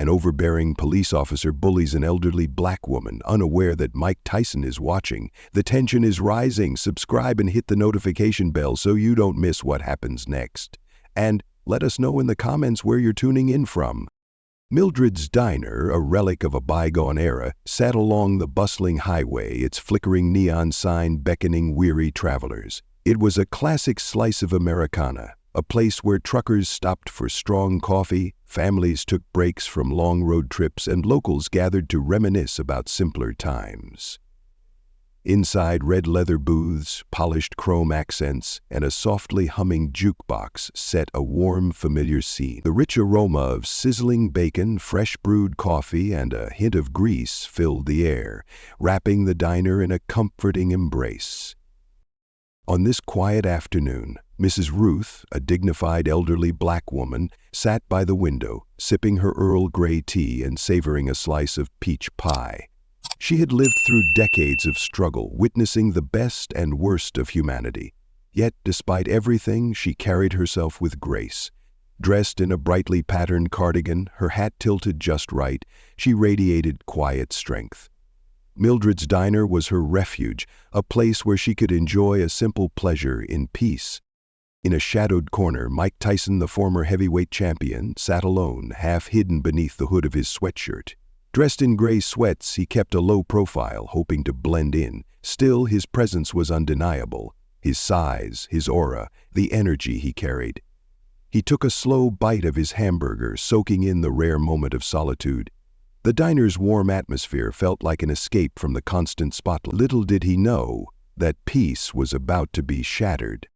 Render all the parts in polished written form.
An overbearing police officer bullies an elderly black woman, unaware that Mike Tyson is watching. The tension is rising. Subscribe and hit the notification bell so you don't miss what happens next. And let us know in the comments where you're tuning in from. Mildred's Diner, a relic of a bygone era, sat along the bustling highway, its flickering neon sign beckoning weary travelers. It was a classic slice of Americana, a place where truckers stopped for strong coffee, families took breaks from long road trips, and locals gathered to reminisce about simpler times. Inside, red leather booths, polished chrome accents, and a softly humming jukebox set a warm, familiar scene. The rich aroma of sizzling bacon, fresh brewed coffee, and a hint of grease filled the air, wrapping the diner in a comforting embrace. On this quiet afternoon, Mrs. Ruth, a dignified elderly black woman, sat by the window, sipping her Earl Grey tea and savoring a slice of peach pie. She had lived through decades of struggle, witnessing the best and worst of humanity. Yet, despite everything, she carried herself with grace. Dressed in a brightly patterned cardigan, her hat tilted just right, she radiated quiet strength. Mildred's Diner was her refuge, a place where she could enjoy a simple pleasure in peace. In a shadowed corner, Mike Tyson, the former heavyweight champion, sat alone, half hidden beneath the hood of his sweatshirt. Dressed in gray sweats, he kept a low profile, hoping to blend in. Still, his presence was undeniable. His size, his aura, the energy he carried. He took a slow bite of his hamburger, soaking in the rare moment of solitude. The diner's warm atmosphere felt like an escape from the constant spotlight. Little did he know that peace was about to be shattered.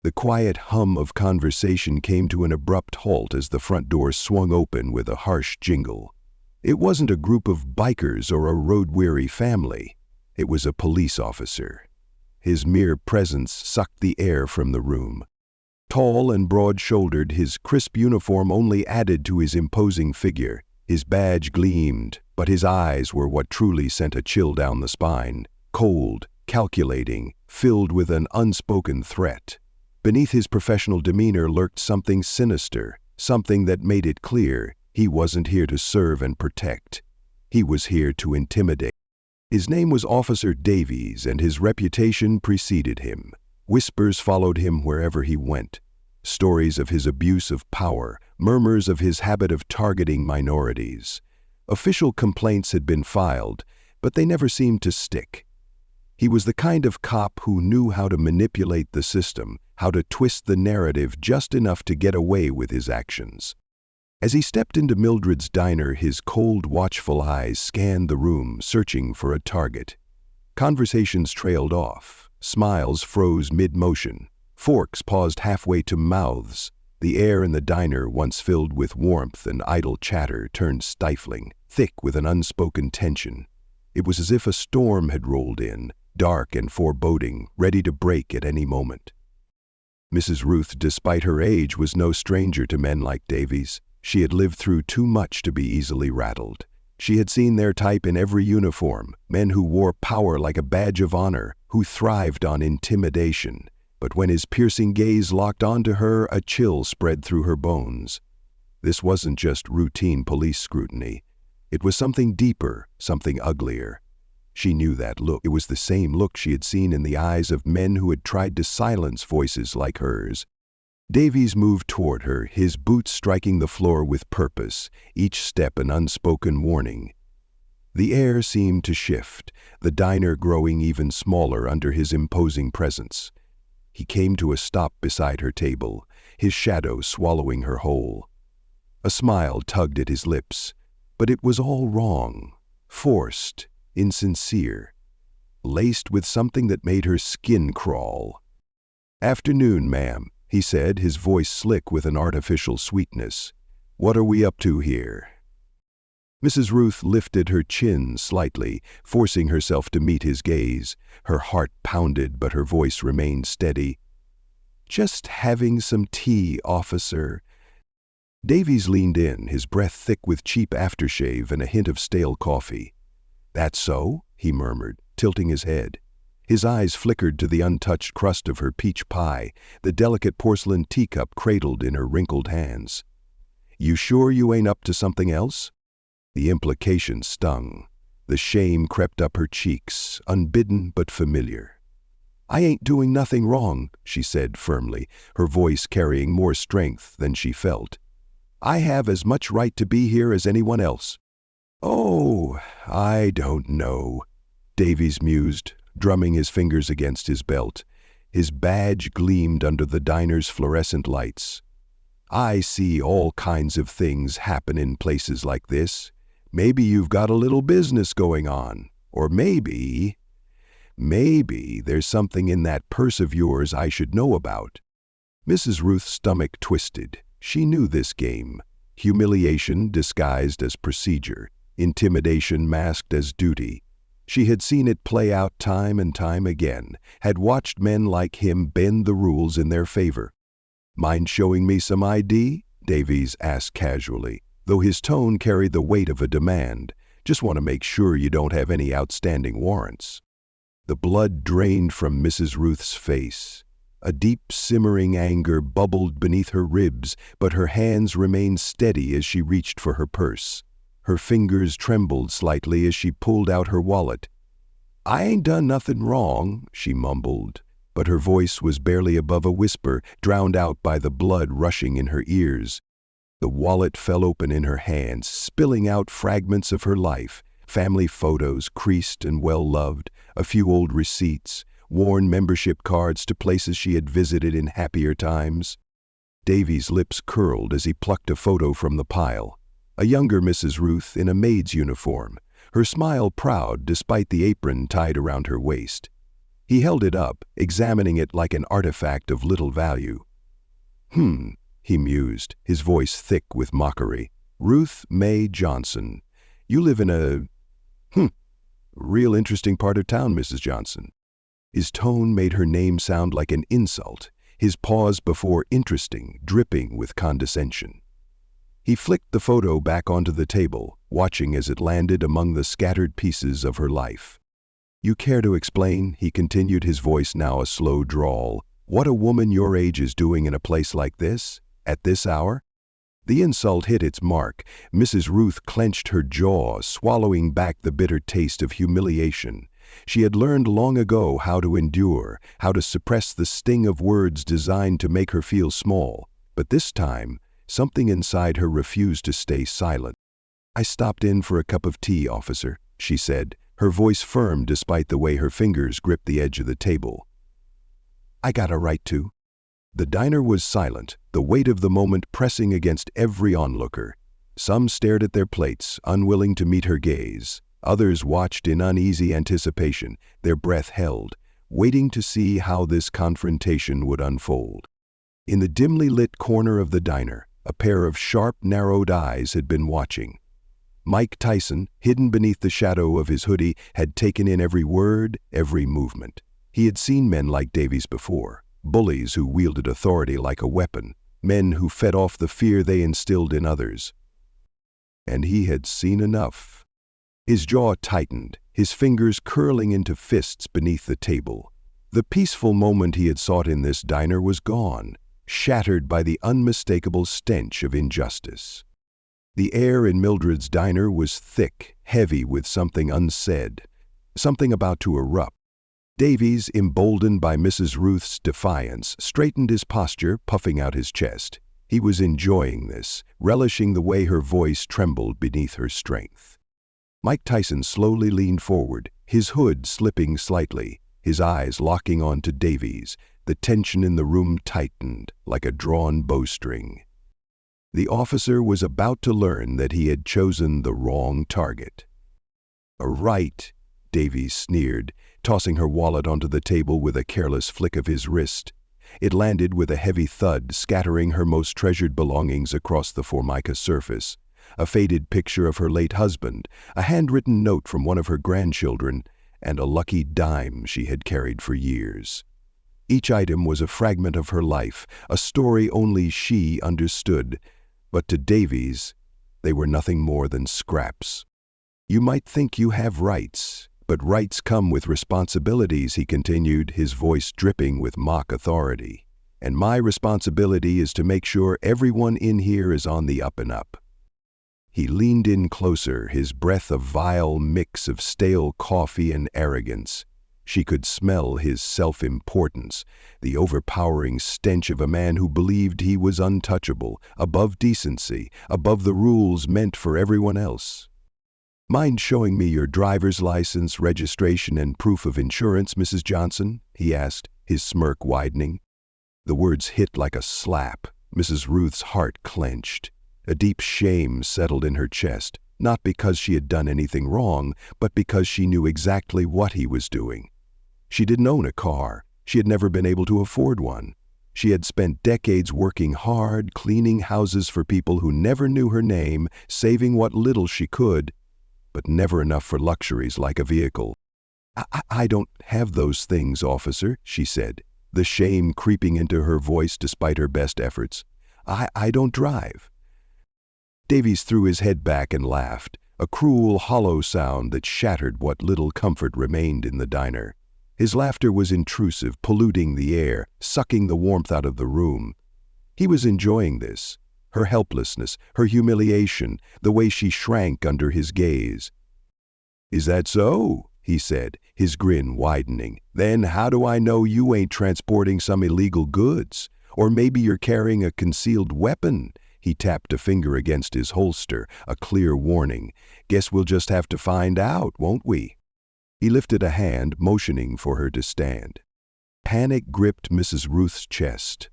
The quiet hum of conversation came to an abrupt halt as the front door swung open with a harsh jingle. It wasn't a group of bikers or a road-weary family. It was a police officer. His mere presence sucked the air from the room. Tall and broad-shouldered, his crisp uniform only added to his imposing figure. His badge gleamed, but his eyes were what truly sent a chill down the spine. Cold, calculating, filled with an unspoken threat. Beneath his professional demeanor lurked something sinister, something that made it clear he wasn't here to serve and protect. He was here to intimidate. His name was Officer Davies, and his reputation preceded him. Whispers followed him wherever he went. Stories of his abuse of power, murmurs of his habit of targeting minorities. Official complaints had been filed, but they never seemed to stick. He was the kind of cop who knew how to manipulate the system, how to twist the narrative just enough to get away with his actions. As he stepped into Mildred's Diner, his cold, watchful eyes scanned the room, searching for a target. Conversations trailed off. Smiles froze mid-motion. Forks paused halfway to mouths. The air in the diner, once filled with warmth and idle chatter, turned stifling, thick with an unspoken tension. It was as if a storm had rolled in, dark and foreboding, ready to break at any moment. Mrs. Ruth, despite her age, was no stranger to men like Davies. She had lived through too much to be easily rattled. She had seen their type in every uniform, men who wore power like a badge of honor, who thrived on intimidation. But when his piercing gaze locked onto her, a chill spread through her bones. This wasn't just routine police scrutiny. It was something deeper, something uglier. She knew that look. It was the same look she had seen in the eyes of men who had tried to silence voices like hers. Davies moved toward her, his boots striking the floor with purpose, each step an unspoken warning. The air seemed to shift, the diner growing even smaller under his imposing presence. He came to a stop beside her table, his shadow swallowing her whole. A smile tugged at his lips, but it was all wrong, forced, insincere, laced with something that made her skin crawl. "Afternoon, ma'am," he said, his voice slick with an artificial sweetness. "What are we up to here?" Mrs. Ruth lifted her chin slightly, forcing herself to meet his gaze. Her heart pounded, but her voice remained steady. "Just having some tea, officer." Davies leaned in, his breath thick with cheap aftershave and a hint of stale coffee. "That so?" he murmured, tilting his head. His eyes flickered to the untouched crust of her peach pie, the delicate porcelain teacup cradled in her wrinkled hands. "You sure you ain't up to something else?" The implication stung. The shame crept up her cheeks, unbidden but familiar. "I ain't doing nothing wrong," she said firmly, her voice carrying more strength than she felt. "I have as much right to be here as anyone else." "Oh, I don't know," Davies mused, drumming his fingers against his belt. His badge gleamed under the diner's fluorescent lights. "I see all kinds of things happen in places like this. Maybe you've got a little business going on. Or maybe there's something in that purse of yours I should know about." Mrs. Ruth's stomach twisted. She knew this game. Humiliation disguised as procedure. Intimidation masked as duty. She had seen it play out time and time again, had watched men like him bend the rules in their favor. "Mind showing me some ID?" Davies asked casually, though his tone carried the weight of a demand. "Just want to make sure you don't have any outstanding warrants." The blood drained from Mrs. Ruth's face. A deep, simmering anger bubbled beneath her ribs, but her hands remained steady as she reached for her purse. Her fingers trembled slightly as she pulled out her wallet. "I ain't done nothing wrong," she mumbled, but her voice was barely above a whisper, drowned out by the blood rushing in her ears. The wallet fell open in her hands, spilling out fragments of her life, family photos creased and well-loved, a few old receipts, worn membership cards to places she had visited in happier times. Davies' lips curled as he plucked a photo from the pile. A younger Mrs. Ruth in a maid's uniform, her smile proud despite the apron tied around her waist. He held it up, examining it like an artifact of little value. He mused, his voice thick with mockery. "Ruth Mae Johnson. You live in a real interesting part of town, Mrs. Johnson." His tone made her name sound like an insult, his pause before interesting, dripping with condescension. He flicked the photo back onto the table, watching as it landed among the scattered pieces of her life. "You care to explain," he continued, his voice now a slow drawl, "what a woman your age is doing in a place like this, at this hour?" The insult hit its mark. Mrs. Ruth clenched her jaw, swallowing back the bitter taste of humiliation. She had learned long ago how to endure, how to suppress the sting of words designed to make her feel small. But this time, something inside her refused to stay silent. "I stopped in for a cup of tea, officer," she said, her voice firm despite the way her fingers gripped the edge of the table. "I got a right to." The diner was silent, the weight of the moment pressing against every onlooker. Some stared at their plates, unwilling to meet her gaze. Others watched in uneasy anticipation, their breath held, waiting to see how this confrontation would unfold. In the dimly lit corner of the diner, a pair of sharp, narrowed eyes had been watching. Mike Tyson, hidden beneath the shadow of his hoodie, had taken in every word, every movement. He had seen men like Davies before, bullies who wielded authority like a weapon, men who fed off the fear they instilled in others. And he had seen enough. His jaw tightened, his fingers curling into fists beneath the table. The peaceful moment he had sought in this diner was gone, shattered by the unmistakable stench of injustice. The air in Mildred's diner was thick, heavy with something unsaid, something about to erupt. Davies, emboldened by Mrs. Ruth's defiance, straightened his posture, puffing out his chest. He was enjoying this, relishing the way her voice trembled beneath her strength. Mike Tyson slowly leaned forward, his hood slipping slightly, his eyes locking on to Davies. The tension in the room tightened, like a drawn bowstring. The officer was about to learn that he had chosen the wrong target. "A right," Davies sneered, tossing her wallet onto the table with a careless flick of his wrist. It landed with a heavy thud, scattering her most treasured belongings across the formica surface. A faded picture of her late husband, a handwritten note from one of her grandchildren, and a lucky dime she had carried for years. Each item was a fragment of her life, a story only she understood, but to Davies, they were nothing more than scraps. "You might think you have rights, but rights come with responsibilities," he continued, his voice dripping with mock authority. "And my responsibility is to make sure everyone in here is on the up and up." He leaned in closer, his breath a vile mix of stale coffee and arrogance. She could smell his self-importance, the overpowering stench of a man who believed he was untouchable, above decency, above the rules meant for everyone else. "Mind showing me your driver's license, registration, and proof of insurance, Mrs. Johnson?" he asked, his smirk widening. The words hit like a slap. Mrs. Ruth's heart clenched. A deep shame settled in her chest, not because she had done anything wrong, but because she knew exactly what he was doing. She didn't own a car. She had never been able to afford one. She had spent decades working hard, cleaning houses for people who never knew her name, saving what little she could, but never enough for luxuries like a vehicle. I don't have those things, officer," she said, the shame creeping into her voice despite her best efforts. I don't drive." Davies threw his head back and laughed, a cruel, hollow sound that shattered what little comfort remained in the diner. His laughter was intrusive, polluting the air, sucking the warmth out of the room. He was enjoying this, her helplessness, her humiliation, the way she shrank under his gaze. "Is that so?" he said, his grin widening. "Then how do I know you ain't transporting some illegal goods? Or maybe you're carrying a concealed weapon?" He tapped a finger against his holster, a clear warning. "Guess we'll just have to find out, won't we?" He lifted a hand, motioning for her to stand. Panic gripped Mrs. Ruth's chest.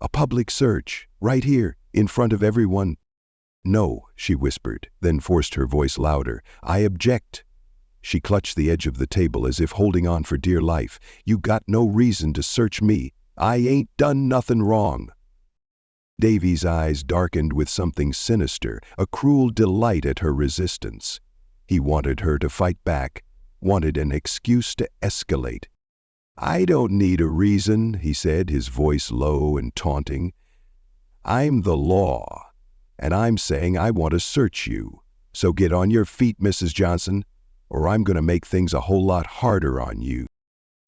"A public search, right here, in front of everyone." "No," she whispered, then forced her voice louder. "I object." She clutched the edge of the table as if holding on for dear life. "You got no reason to search me. I ain't done nothing wrong." Davy's eyes darkened with something sinister, a cruel delight at her resistance. He wanted her to fight back, wanted an excuse to escalate. "I don't need a reason," he said, his voice low and taunting. "I'm the law, and I'm saying I want to search you. So get on your feet, Mrs. Johnson, or I'm going to make things a whole lot harder on you."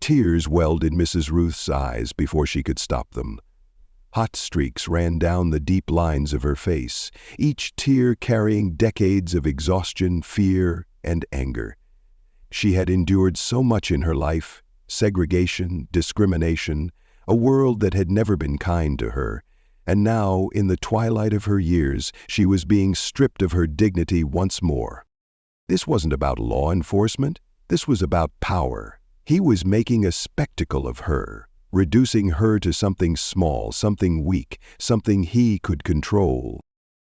Tears welled in Mrs. Ruth's eyes before she could stop them. Hot streaks ran down the deep lines of her face, each tear carrying decades of exhaustion, fear, and anger. She had endured so much in her life: segregation, discrimination, a world that had never been kind to her. And now, in the twilight of her years, she was being stripped of her dignity once more. This wasn't about law enforcement. This was about power. He was making a spectacle of her, reducing her to something small, something weak, something he could control.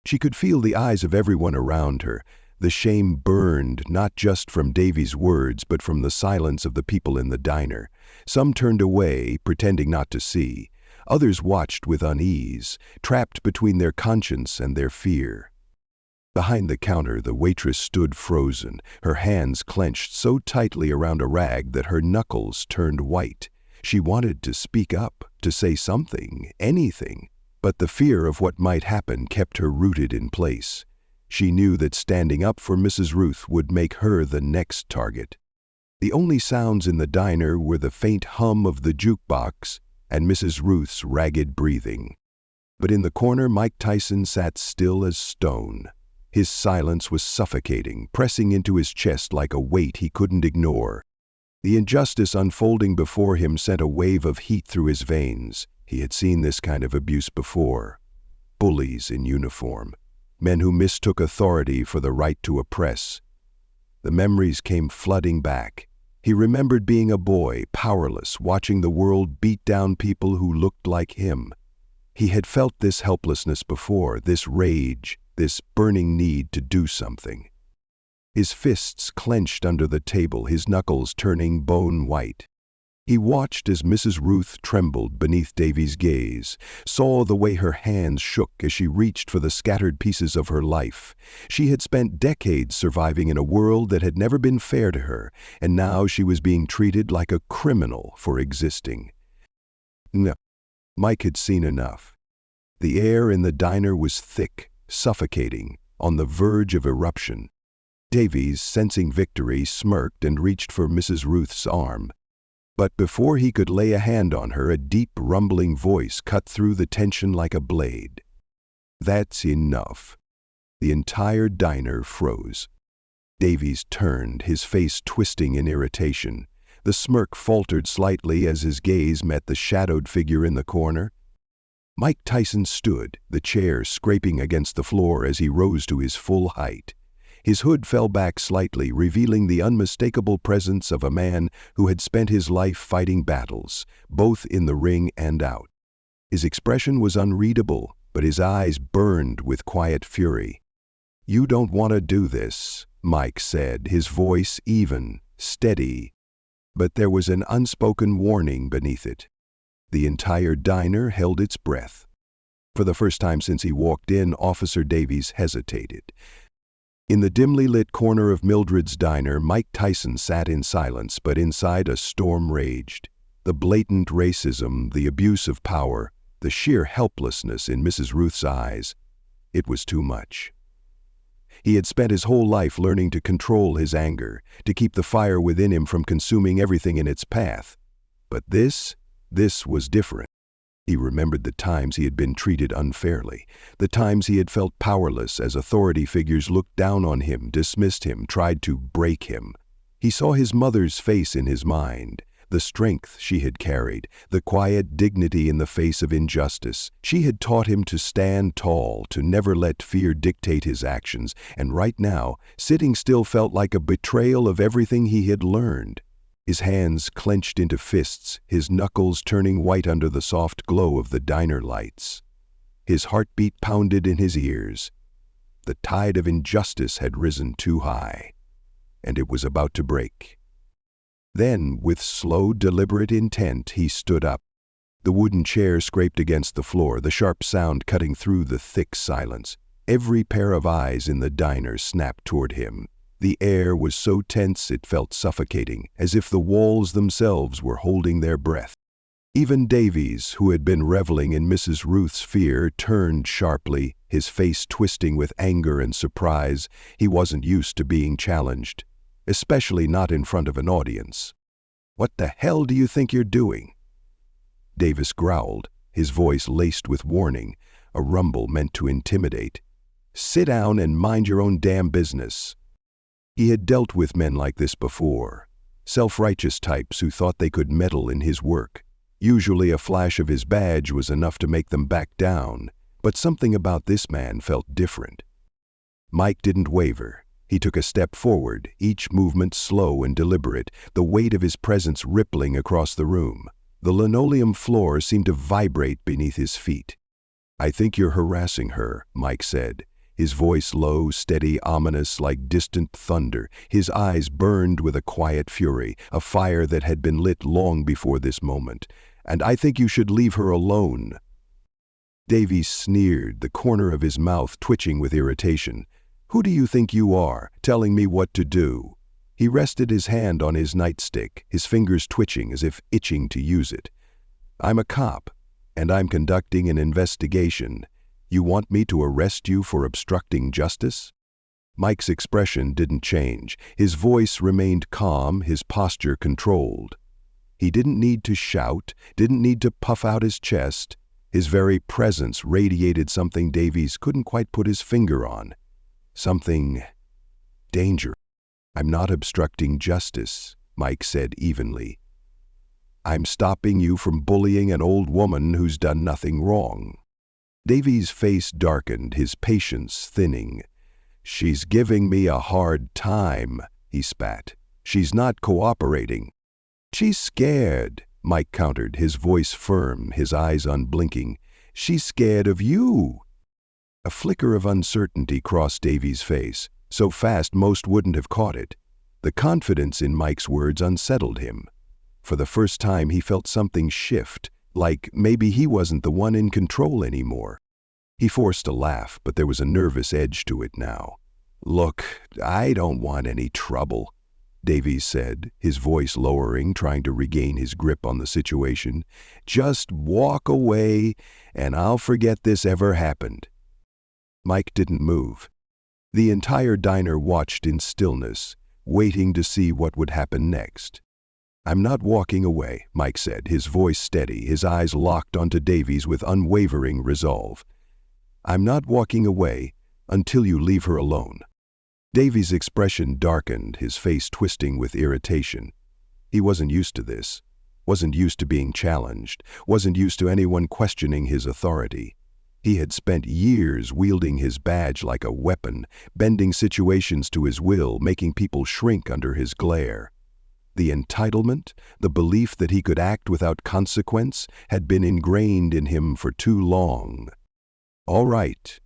She could feel the eyes of everyone around her. The shame burned, not just from Davy's words, but from the silence of the people in the diner. Some turned away, pretending not to see. Others watched with unease, trapped between their conscience and their fear. Behind the counter, the waitress stood frozen, her hands clenched so tightly around a rag that her knuckles turned white. She wanted to speak up, to say something, anything, but the fear of what might happen kept her rooted in place. She knew that standing up for Mrs. Ruth would make her the next target. The only sounds in the diner were the faint hum of the jukebox and Mrs. Ruth's ragged breathing. But in the corner, Mike Tyson sat still as stone. His silence was suffocating, pressing into his chest like a weight he couldn't ignore. The injustice unfolding before him sent a wave of heat through his veins. He had seen this kind of abuse before. Bullies in uniform. Men who mistook authority for the right to oppress. The memories came flooding back. He remembered being a boy, powerless, watching the world beat down people who looked like him. He had felt this helplessness before, this rage, this burning need to do something. His fists clenched under the table, his knuckles turning bone white. He watched as Mrs. Ruth trembled beneath Davy's gaze, saw the way her hands shook as she reached for the scattered pieces of her life. She had spent decades surviving in a world that had never been fair to her, and now she was being treated like a criminal for existing. No, Mike had seen enough. The air in the diner was thick, suffocating, on the verge of eruption. Davies, sensing victory, smirked and reached for Mrs. Ruth's arm. But before he could lay a hand on her, a deep, rumbling voice cut through the tension like a blade. "That's enough. The entire diner froze. Davies turned, his face twisting in irritation. The smirk faltered slightly as his gaze met the shadowed figure in the corner. Mike Tyson stood, the chair scraping against the floor as he rose to his full height. His hood fell back slightly, revealing the unmistakable presence of a man who had spent his life fighting battles, both in the ring and out. His expression was unreadable, but his eyes burned with quiet fury. "You don't want to do this," Mike said, his voice even, steady. But there was an unspoken warning beneath it. The entire diner held its breath. For the first time since he walked in, Officer Davies hesitated. In the dimly lit corner of Mildred's diner, Mike Tyson sat in silence, but inside a storm raged. The blatant racism, the abuse of power, the sheer helplessness in Mrs. Ruth's eyes. It was too much. He had spent his whole life learning to control his anger, to keep the fire within him from consuming everything in its path. But this was different. He remembered the times he had been treated unfairly, the times he had felt powerless as authority figures looked down on him, dismissed him, tried to break him. He saw his mother's face in his mind, the strength she had carried, the quiet dignity in the face of injustice. She had taught him to stand tall, to never let fear dictate his actions, and right now, sitting still felt like a betrayal of everything he had learned. His hands clenched into fists, his knuckles turning white under the soft glow of the diner lights. His heartbeat pounded in his ears. The tide of injustice had risen too high, and it was about to break. Then, with slow, deliberate intent, he stood up. The wooden chair scraped against the floor, the sharp sound cutting through the thick silence. Every pair of eyes in the diner snapped toward him. The air was so tense it felt suffocating, as if the walls themselves were holding their breath. Even Davies, who had been reveling in Mrs. Ruth's fear, turned sharply, his face twisting with anger and surprise. He wasn't used to being challenged, especially not in front of an audience. "What the hell do you think you're doing?" Davis growled, his voice laced with warning, a rumble meant to intimidate. "Sit down and mind your own damn business." He had dealt with men like this before, self-righteous types who thought they could meddle in his work. Usually a flash of his badge was enough to make them back down, but something about this man felt different. Mike didn't waver. He took a step forward, each movement slow and deliberate, the weight of his presence rippling across the room. The linoleum floor seemed to vibrate beneath his feet. "I think you're harassing her," Mike said, his voice low, steady, ominous, like distant thunder. His eyes burned with a quiet fury, a fire that had been lit long before this moment. "And I think you should leave her alone." Davies sneered, the corner of his mouth twitching with irritation. "Who do you think you are, telling me what to do?" He rested his hand on his nightstick, his fingers twitching as if itching to use it. "I'm a cop, and I'm conducting an investigation. You want me to arrest you for obstructing justice?" Mike's expression didn't change. His voice remained calm, his posture controlled. He didn't need to shout, didn't need to puff out his chest. His very presence radiated something Davies couldn't quite put his finger on. Something dangerous. "I'm not obstructing justice," Mike said evenly. "I'm stopping you from bullying an old woman who's done nothing wrong." Davies' face darkened, his patience thinning. "She's giving me a hard time," he spat. "She's not cooperating." "She's scared," Mike countered, his voice firm, his eyes unblinking. "She's scared of you." A flicker of uncertainty crossed Davies' face, so fast most wouldn't have caught it. The confidence in Mike's words unsettled him. For the first time he felt something shift, like maybe he wasn't the one in control anymore. He forced a laugh, but there was a nervous edge to it now. "Look, I don't want any trouble," Davies said, his voice lowering, trying to regain his grip on the situation. "Just walk away, and I'll forget this ever happened." Mike didn't move. The entire diner watched in stillness, waiting to see what would happen next. "I'm not walking away," Mike said, his voice steady, his eyes locked onto Davies with unwavering resolve. "I'm not walking away until you leave her alone." Davy's expression darkened, his face twisting with irritation. He wasn't used to this, wasn't used to being challenged, wasn't used to anyone questioning his authority. He had spent years wielding his badge like a weapon, bending situations to his will, making people shrink under his glare. The entitlement, the belief that he could act without consequence, had been ingrained in him for too long. "All right,"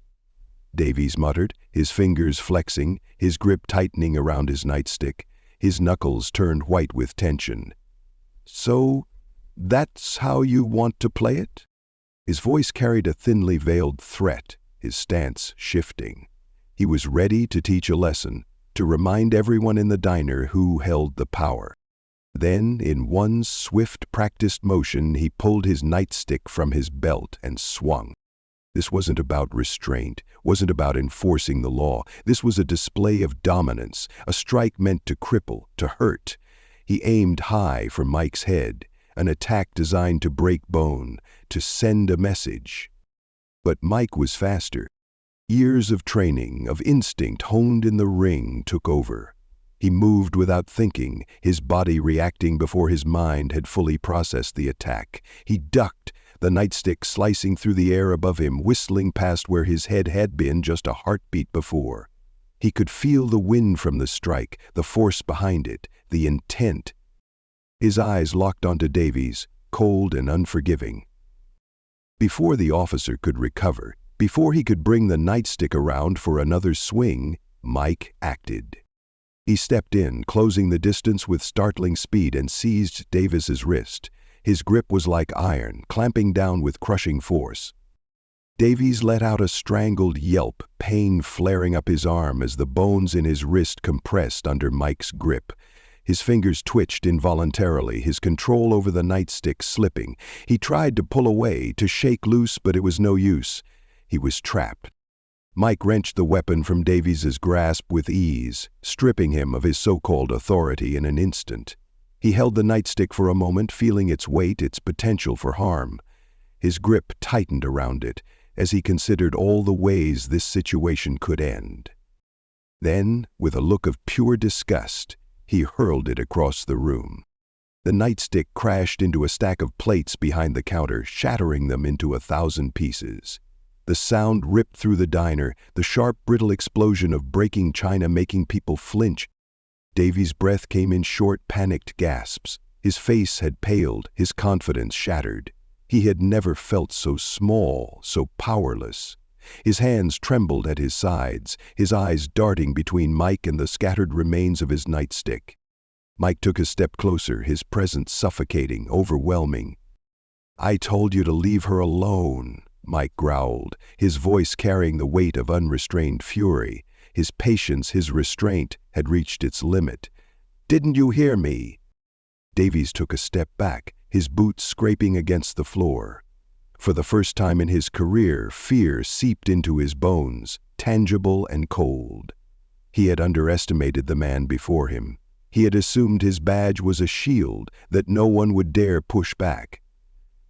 Davies muttered, his fingers flexing, his grip tightening around his nightstick, his knuckles turned white with tension. "So, that's how you want to play it?" His voice carried a thinly veiled threat, his stance shifting. He was ready to teach a lesson, to remind everyone in the diner who held the power. Then, in one swift, practiced motion, he pulled his nightstick from his belt and swung. This wasn't about restraint, wasn't about enforcing the law. This was a display of dominance, a strike meant to cripple, to hurt. He aimed high for Mike's head, an attack designed to break bone, to send a message. But Mike was faster. Years of training, of instinct honed in the ring, took over. He moved without thinking, his body reacting before his mind had fully processed the attack. He ducked, the nightstick slicing through the air above him, whistling past where his head had been just a heartbeat before. He could feel the wind from the strike, the force behind it, the intent. His eyes locked onto Davies, cold and unforgiving. Before the officer could recover, before he could bring the nightstick around for another swing, Mike acted. He stepped in, closing the distance with startling speed, and seized Davis's wrist. His grip was like iron, clamping down with crushing force. Davies let out a strangled yelp, pain flaring up his arm as the bones in his wrist compressed under Mike's grip. His fingers twitched involuntarily, his control over the nightstick slipping. He tried to pull away, to shake loose, but it was no use. He was trapped. Mike wrenched the weapon from Davies's grasp with ease, stripping him of his so-called authority in an instant. He held the nightstick for a moment, feeling its weight, its potential for harm. His grip tightened around it as he considered all the ways this situation could end. Then, with a look of pure disgust, he hurled it across the room. The nightstick crashed into a stack of plates behind the counter, shattering them into 1,000 pieces. The sound ripped through the diner, the sharp, brittle explosion of breaking china making people flinch. Davies' breath came in short, panicked gasps. His face had paled, his confidence shattered. He had never felt so small, so powerless. His hands trembled at his sides, his eyes darting between Mike and the scattered remains of his nightstick. Mike took a step closer, his presence suffocating, overwhelming. "I told you to leave her alone," Mike growled, his voice carrying the weight of unrestrained fury. His patience, his restraint, had reached its limit. "Didn't you hear me?" Davies took a step back, his boots scraping against the floor. For the first time in his career, fear seeped into his bones, tangible and cold. He had underestimated the man before him. He had assumed his badge was a shield that no one would dare push back.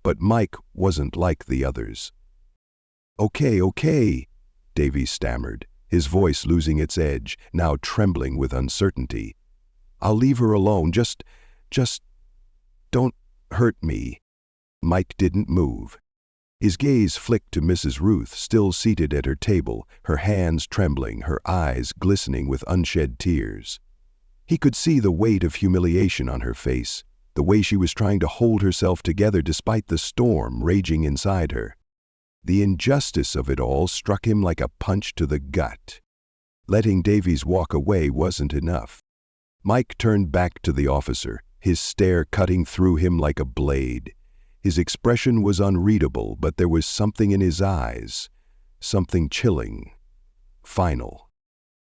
But Mike wasn't like the others. Okay, Davies stammered, his voice losing its edge, now trembling with uncertainty. "I'll leave her alone, just don't hurt me." Mike didn't move. His gaze flicked to Mrs. Ruth, still seated at her table, her hands trembling, her eyes glistening with unshed tears. He could see the weight of humiliation on her face, the way she was trying to hold herself together despite the storm raging inside her. The injustice of it all struck him like a punch to the gut. Letting Davies walk away wasn't enough. Mike turned back to the officer, his stare cutting through him like a blade. His expression was unreadable, but there was something in his eyes, something chilling, final.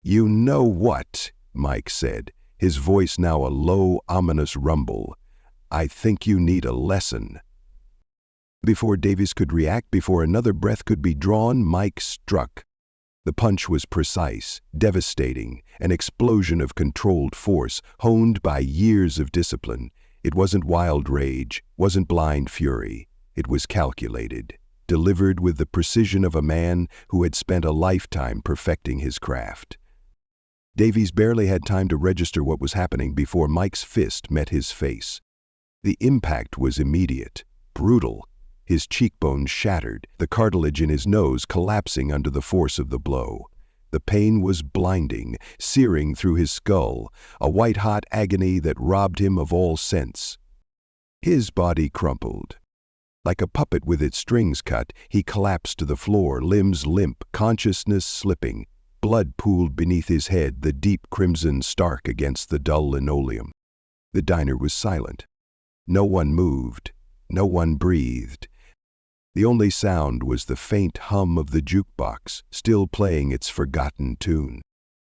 "You know what?" Mike said, his voice now a low, ominous rumble. "I think you need a lesson." Before Davies could react, before another breath could be drawn, Mike struck. The punch was precise, devastating, an explosion of controlled force, honed by years of discipline. It wasn't wild rage, wasn't blind fury. It was calculated. delivered with the precision of a man who had spent a lifetime perfecting his craft. Davies barely had time to register what was happening before Mike's fist met his face. The impact was immediate, brutal. His cheekbones shattered, the cartilage in his nose collapsing under the force of the blow. The pain was blinding, searing through his skull, a white-hot agony that robbed him of all sense. His body crumpled. Like a puppet with its strings cut, he collapsed to the floor, limbs limp, consciousness slipping. Blood pooled beneath his head, the deep crimson stark against the dull linoleum. The diner was silent. No one moved. No one breathed. The only sound was the faint hum of the jukebox, still playing its forgotten tune.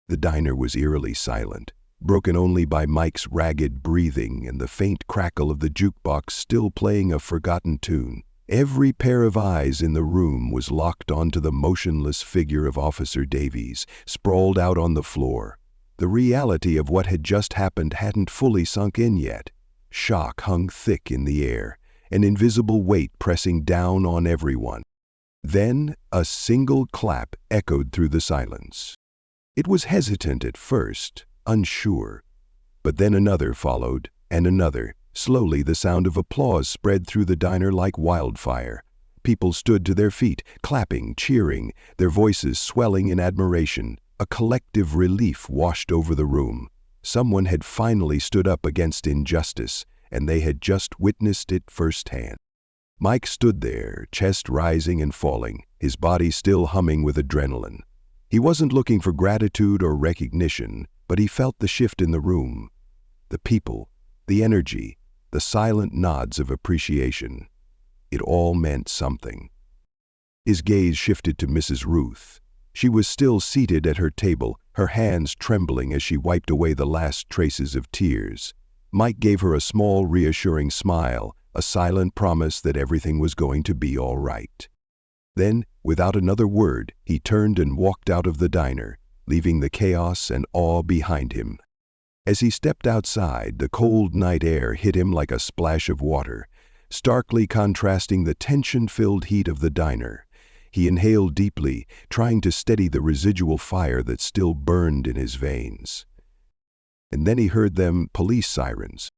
The diner was eerily silent, broken only by Mike's ragged breathing and the faint crackle of the jukebox still playing a forgotten tune. Every pair of eyes in the room was locked onto the motionless figure of Officer Davies, sprawled out on the floor. The reality of what had just happened hadn't fully sunk in yet. Shock hung thick in the air, an invisible weight pressing down on everyone. Then a single clap echoed through the silence. It was hesitant at first, unsure. But then another followed, and another. Slowly the sound of applause spread through the diner like wildfire. People stood to their feet, clapping, cheering, their voices swelling in admiration. A collective relief washed over the room. Someone had finally stood up against injustice, and they had just witnessed it firsthand. Mike stood there, chest rising and falling, his body still humming with adrenaline. He wasn't looking for gratitude or recognition, but he felt the shift in the room. The people, the energy, the silent nods of appreciation. It all meant something. His gaze shifted to Mrs. Ruth. She was still seated at her table, her hands trembling as she wiped away the last traces of tears. Mike gave her a small, reassuring smile, a silent promise that everything was going to be all right. Then, without another word, he turned and walked out of the diner, leaving the chaos and awe behind him. As he stepped outside, the cold night air hit him like a splash of water, starkly contrasting the tension-filled heat of the diner. He inhaled deeply, trying to steady the residual fire that still burned in his veins. And then he heard them police sirens.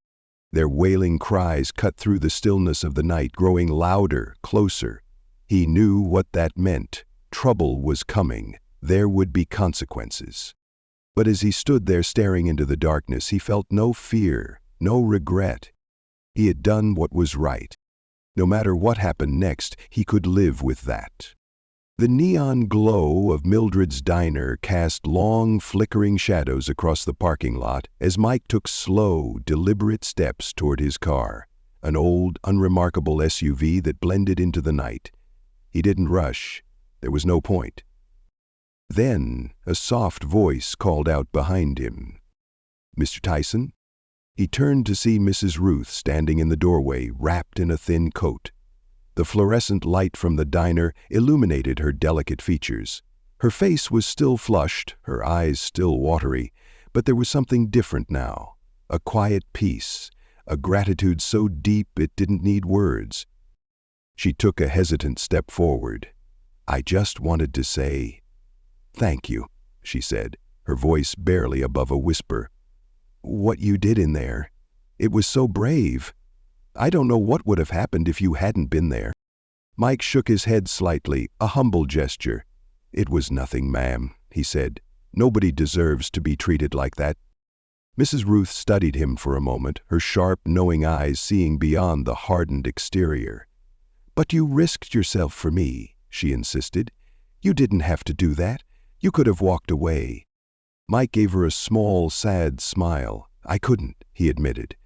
Their wailing cries cut through the stillness of the night, growing louder, closer. He knew what that meant. Trouble was coming. There would be consequences. But as he stood there staring into the darkness, he felt no fear, no regret. He had done what was right. No matter what happened next, he could live with that. The neon glow of Mildred's diner cast long, flickering shadows across the parking lot as Mike took slow, deliberate steps toward his car, an old, unremarkable SUV that blended into the night. He didn't rush. There was no point. Then a soft voice called out behind him. "Mr. Tyson?" He turned to see Mrs. Ruth standing in the doorway, wrapped in a thin coat. The fluorescent light from the diner illuminated her delicate features. Her face was still flushed, her eyes still watery, but there was something different now. A quiet peace, a gratitude so deep it didn't need words. She took a hesitant step forward. "I just wanted to say, thank you," she said, her voice barely above a whisper. "What you did in there, it was so brave. I don't know what would have happened if you hadn't been there." Mike shook his head slightly, a humble gesture. "It was nothing, ma'am," he said. "Nobody deserves to be treated like that." Mrs. Ruth studied him for a moment, her sharp, knowing eyes seeing beyond the hardened exterior. "But you risked yourself for me," she insisted. "You didn't have to do that. You could have walked away." Mike gave her a small, sad smile. "I couldn't," he admitted.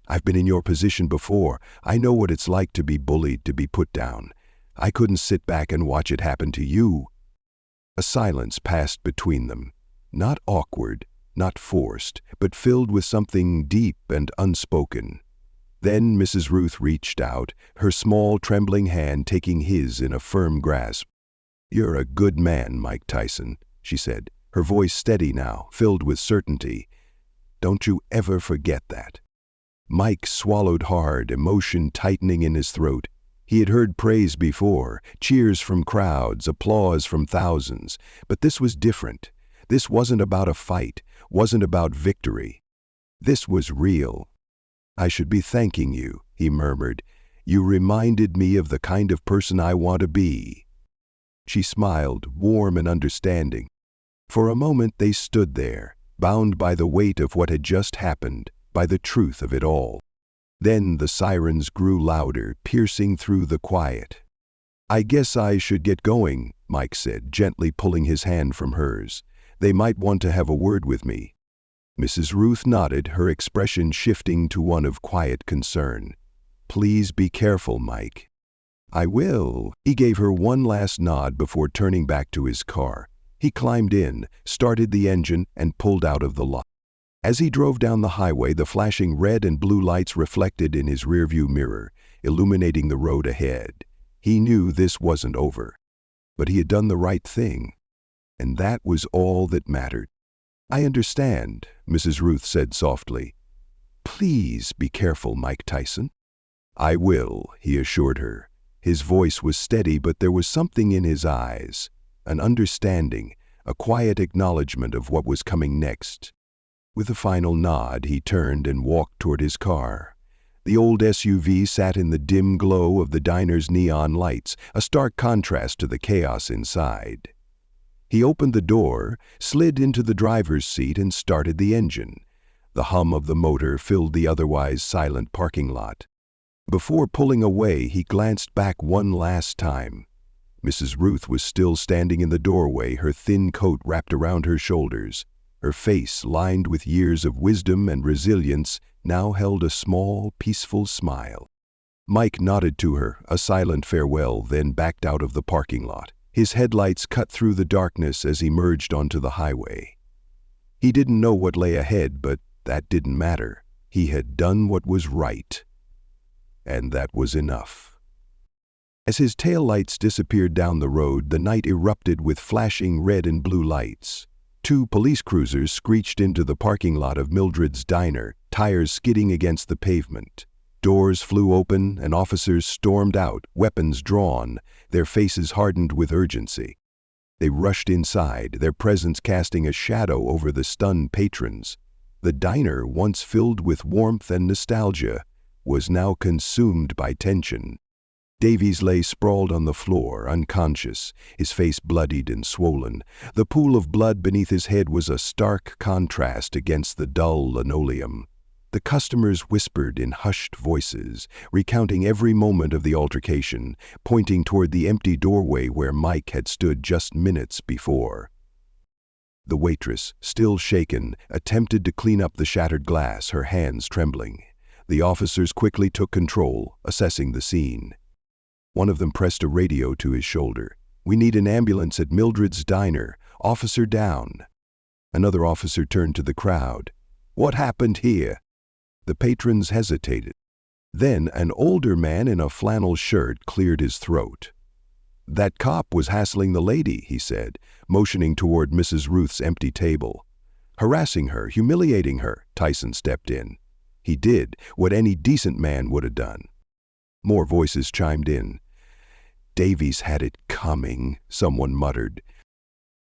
"I've been in your position before. I know what it's like to be bullied, to be put down. I couldn't sit back and watch it happen to you." A silence passed between them. Not awkward, not forced, but filled with something deep and unspoken. Then Mrs. Ruth reached out, her small, trembling hand taking his in a firm grasp. "You're a good man, Mike Tyson," she said, her voice steady now, filled with certainty. "Don't you ever forget that." Mike swallowed hard, emotion tightening in his throat. He had heard praise before, cheers from crowds, applause from thousands, but this was different. This wasn't about a fight, wasn't about victory. This was real. "I should be thanking you," he murmured. "You reminded me of the kind of person I want to be." She smiled, warm and understanding. For a moment they stood there, bound by the weight of what had just happened, by the truth of it all. Then the sirens grew louder, piercing through the quiet. "I guess I should get going," Mike said, gently pulling his hand from hers. "They might want to have a word with me." Mrs. Ruth nodded, her expression shifting to one of quiet concern. "Please be careful, Mike." "I will." He gave her one last nod before turning back to his car. He climbed in, started the engine, and pulled out of the lot. As he drove down the highway, the flashing red and blue lights reflected in his rearview mirror, illuminating the road ahead. He knew this wasn't over. But he had done the right thing. And that was all that mattered. "I understand," Mrs. Ruth said softly. "Please be careful, Mike Tyson." "I will," he assured her. His voice was steady, but there was something in his eyes, an understanding, a quiet acknowledgement of what was coming next. With a final nod, he turned and walked toward his car. The old SUV sat in the dim glow of the diner's neon lights, a stark contrast to the chaos inside. He opened the door, slid into the driver's seat, and started the engine. The hum of the motor filled the otherwise silent parking lot. Before pulling away, he glanced back one last time. Mrs. Ruth was still standing in the doorway, her thin coat wrapped around her shoulders. Her face, lined with years of wisdom and resilience, now held a small, peaceful smile. Mike nodded to her, a silent farewell, then backed out of the parking lot. His headlights cut through the darkness as he merged onto the highway. He didn't know what lay ahead, but that didn't matter. He had done what was right. And that was enough. As his taillights disappeared down the road, the night erupted with flashing red and blue lights. 2 police cruisers screeched into the parking lot of Mildred's diner, tires skidding against the pavement. Doors flew open and officers stormed out, weapons drawn, their faces hardened with urgency. They rushed inside, their presence casting a shadow over the stunned patrons. The diner, once filled with warmth and nostalgia, was now consumed by tension. Davies lay sprawled on the floor, unconscious, his face bloodied and swollen. The pool of blood beneath his head was a stark contrast against the dull linoleum. The customers whispered in hushed voices, recounting every moment of the altercation, pointing toward the empty doorway where Mike had stood just minutes before. The waitress, still shaken, attempted to clean up the shattered glass, her hands trembling. The officers quickly took control, assessing the scene. One of them pressed a radio to his shoulder. "We need an ambulance at Mildred's diner. Officer down." Another officer turned to the crowd. "What happened here?" The patrons hesitated. Then an older man in a flannel shirt cleared his throat. "That cop was hassling the lady," he said, motioning toward Mrs. Ruth's empty table. "Harassing her, humiliating her," Tyson stepped in. He did what any decent man would have done. More voices chimed in. "Davies had it coming," someone muttered.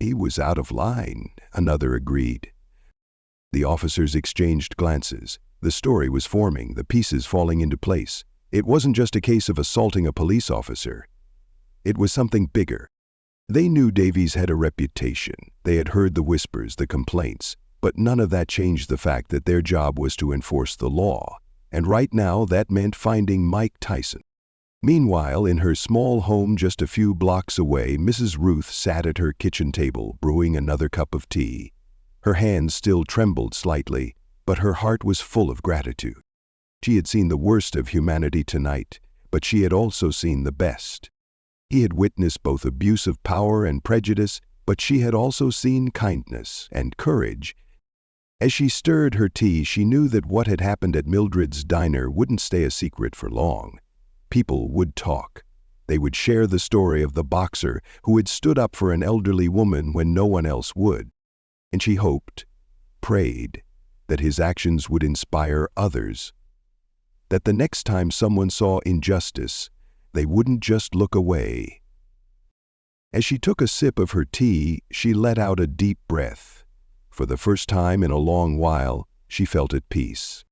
"He was out of line," another agreed. The officers exchanged glances. The story was forming, the pieces falling into place. It wasn't just a case of assaulting a police officer. It was something bigger. They knew Davies had a reputation. They had heard the whispers, the complaints, but none of that changed the fact that their job was to enforce the law. And right now that meant finding Mike Tyson. Meanwhile, in her small home just a few blocks away, Mrs. Ruth sat at her kitchen table, brewing another cup of tea. Her hands still trembled slightly, but her heart was full of gratitude. She had seen the worst of humanity tonight, but she had also seen the best. He had witnessed both abuse of power and prejudice, but she had also seen kindness and courage. As she stirred her tea, she knew that what had happened at Mildred's diner wouldn't stay a secret for long. People would talk. They would share the story of the boxer who had stood up for an elderly woman when no one else would. And she hoped, prayed, that his actions would inspire others. That the next time someone saw injustice, They wouldn't just look away. As she took a sip of her tea, she let out a deep breath. For the first time in a long while, she felt at peace.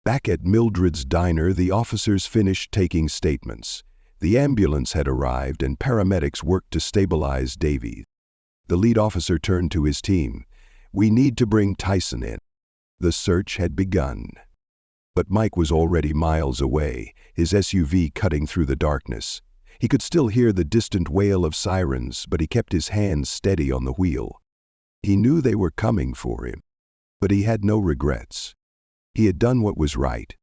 Back at Mildred's diner, the officers finished taking statements. The ambulance had arrived and paramedics worked to stabilize Davy. The lead officer turned to his team. "We need to bring Tyson in." The search had begun. But Mike was already miles away, his SUV cutting through the darkness. He could still hear the distant wail of sirens, but he kept his hands steady on the wheel. He knew they were coming for him, but he had no regrets. He had done what was right,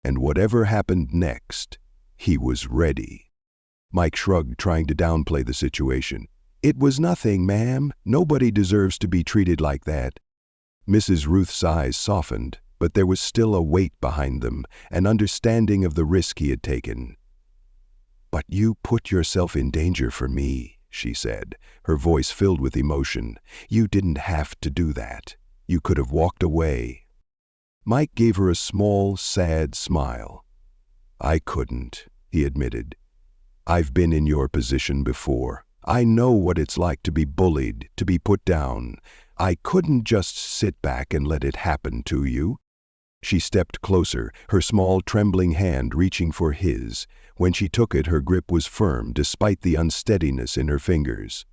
and whatever happened next, he was ready. Mike shrugged, trying to downplay the situation. "It was nothing, ma'am. Nobody deserves to be treated like that." Mrs. Ruth's eyes softened, but there was still a weight behind them, an understanding of the risk he had taken. "But you put yourself in danger for me," she said, her voice filled with emotion. "You didn't have to do that. You could have walked away." Mike gave her a small, sad smile. "I couldn't," he admitted. "I've been in your position before. I know what it's like to be bullied, to be put down. I couldn't just sit back and let it happen to you." She stepped closer, her small, trembling hand reaching for his. When she took it, her grip was firm despite the unsteadiness in her fingers.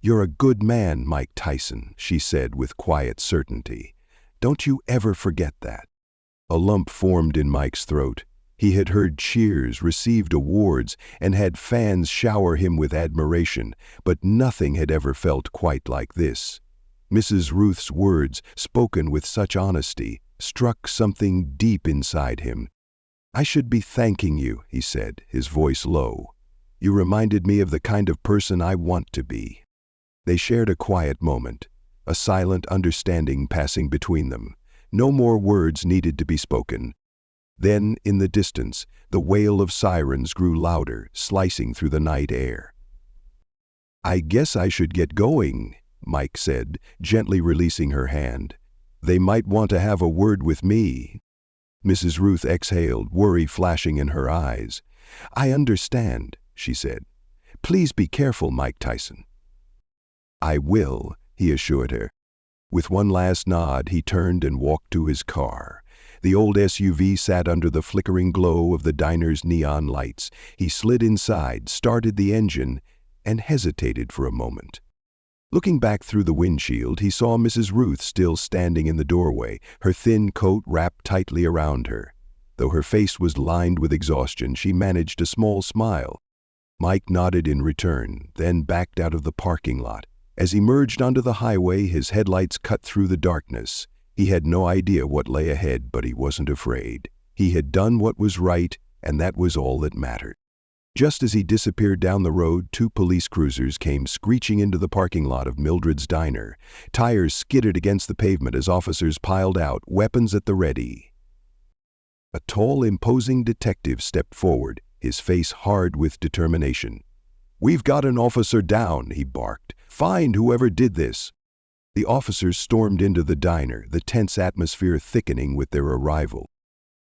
"You're a good man, Mike Tyson," she said with quiet certainty. "Don't you ever forget that." A lump formed in Mike's throat. He had heard cheers, received awards, and had fans shower him with admiration, but nothing had ever felt quite like this. Mrs. Ruth's words, spoken with such honesty, struck something deep inside him. "I should be thanking you," he said, his voice low. "You reminded me of the kind of person I want to be." They shared a quiet moment, a silent understanding passing between them. No more words needed to be spoken. Then, in the distance, the wail of sirens grew louder, slicing through the night air. "I guess I should get going," Mike said, gently releasing her hand. "They might want to have a word with me." Mrs. Ruth exhaled, worry flashing in her eyes. "I understand," she said. "Please be careful, Mike Tyson." "I will," he assured her. With one last nod, he turned and walked to his car. The old SUV sat under the flickering glow of the diner's neon lights. He slid inside, started the engine, and hesitated for a moment. Looking back through the windshield, he saw Mrs. Ruth still standing in the doorway, her thin coat wrapped tightly around her. Though her face was lined with exhaustion, she managed a small smile. Mike nodded in return, then backed out of the parking lot. As he merged onto the highway, his headlights cut through the darkness. He had no idea what lay ahead, but he wasn't afraid. He had done what was right, and that was all that mattered. Just as he disappeared down the road, 2 police cruisers came screeching into the parking lot of Mildred's diner. Tires skidded against the pavement as officers piled out, weapons at the ready. A tall, imposing detective stepped forward, his face hard with determination. "We've got an officer down," he barked. "Find whoever did this." The officers stormed into the diner, the tense atmosphere thickening with their arrival.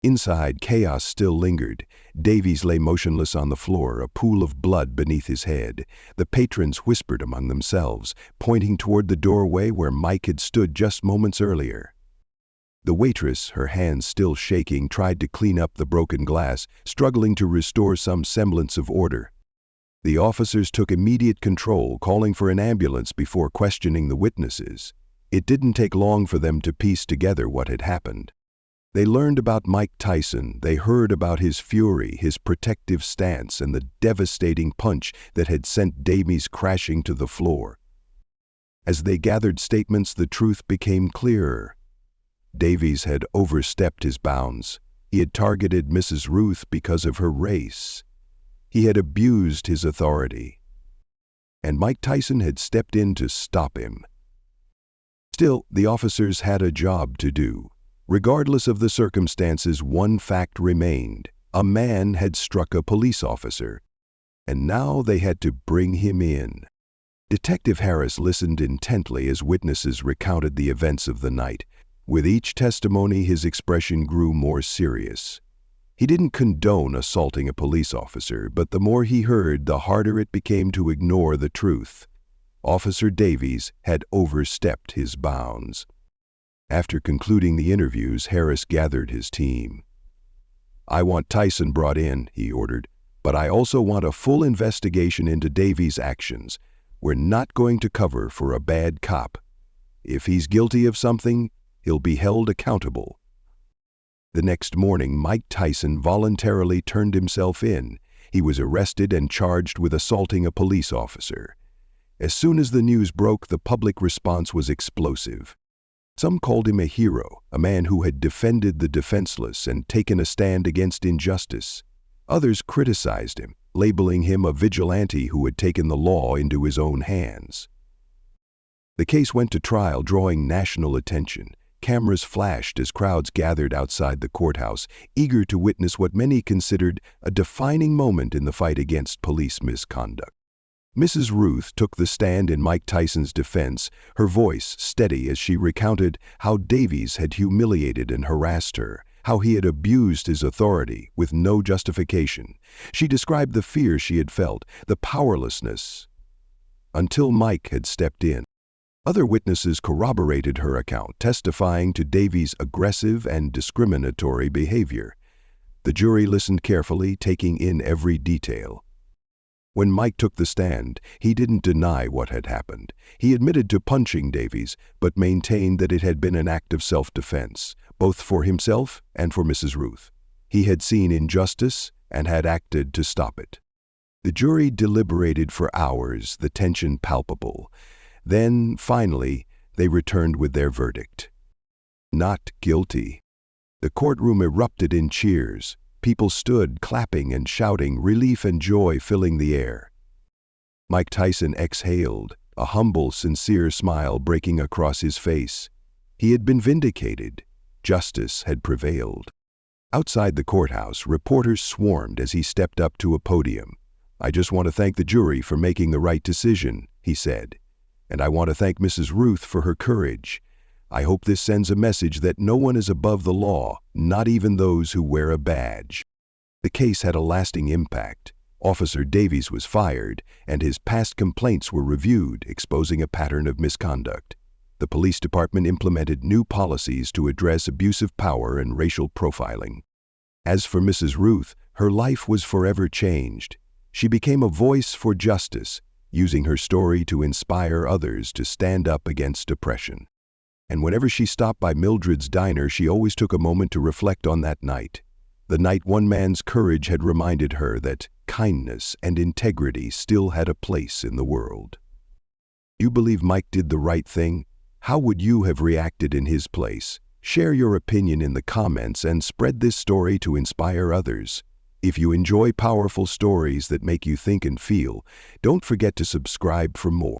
Inside, chaos still lingered. Davies lay motionless on the floor, a pool of blood beneath his head. The patrons whispered among themselves, pointing toward the doorway where Mike had stood just moments earlier. The waitress, her hands still shaking, tried to clean up the broken glass, struggling to restore some semblance of order. The officers took immediate control, calling for an ambulance before questioning the witnesses. It didn't take long for them to piece together what had happened. They learned about Mike Tyson, they heard about his fury, his protective stance, and the devastating punch that had sent Davies crashing to the floor. As they gathered statements, the truth became clearer. Davies had overstepped his bounds. He had targeted Mrs. Ruth because of her race. He had abused his authority. And Mike Tyson had stepped in to stop him. Still, the officers had a job to do. Regardless of the circumstances, one fact remained. A man had struck a police officer, and now they had to bring him in. Detective Harris listened intently as witnesses recounted the events of the night. With each testimony, his expression grew more serious. He didn't condone assaulting a police officer, but the more he heard, the harder it became to ignore the truth. Officer Davies had overstepped his bounds. After concluding the interviews, Harris gathered his team. "I want Tyson brought in," he ordered, "but I also want a full investigation into Davies' actions. We're not going to cover for a bad cop. If he's guilty of something, he'll be held accountable." The next morning, Mike Tyson voluntarily turned himself in. He was arrested and charged with assaulting a police officer. As soon as the news broke, the public response was explosive. Some called him a hero, a man who had defended the defenseless and taken a stand against injustice. Others criticized him, labeling him a vigilante who had taken the law into his own hands. The case went to trial, drawing national attention. Cameras flashed as crowds gathered outside the courthouse, eager to witness what many considered a defining moment in the fight against police misconduct. Mrs. Ruth took the stand in Mike Tyson's defense, her voice steady as she recounted how Davies had humiliated and harassed her, how he had abused his authority with no justification. She described the fear she had felt, the powerlessness, until Mike had stepped in. Other witnesses corroborated her account, testifying to Davies' aggressive and discriminatory behavior. The jury listened carefully, taking in every detail. When Mike took the stand, he didn't deny what had happened. He admitted to punching Davies, but maintained that it had been an act of self-defense, both for himself and for Mrs. Ruth. He had seen injustice and had acted to stop it. The jury deliberated for hours, the tension palpable. Then, finally, they returned with their verdict. Not guilty. The courtroom erupted in cheers. People stood, clapping and shouting, relief and joy filling the air. Mike Tyson exhaled, a humble, sincere smile breaking across his face. He had been vindicated. Justice had prevailed. Outside the courthouse, reporters swarmed as he stepped up to a podium. "I just want to thank the jury for making the right decision," he said. "And I want to thank Mrs. Ruth for her courage. I hope this sends a message that no one is above the law, not even those who wear a badge." The case had a lasting impact. Officer Davies was fired, and his past complaints were reviewed, exposing a pattern of misconduct. The police department implemented new policies to address abusive power and racial profiling. As for Mrs. Ruth, her life was forever changed. She became a voice for justice, using her story to inspire others to stand up against oppression. And whenever she stopped by Mildred's diner, she always took a moment to reflect on that night. The night one man's courage had reminded her that kindness and integrity still had a place in the world. You believe Mike did the right thing? How would you have reacted in his place? Share your opinion in the comments and spread this story to inspire others. If you enjoy powerful stories that make you think and feel, don't forget to subscribe for more.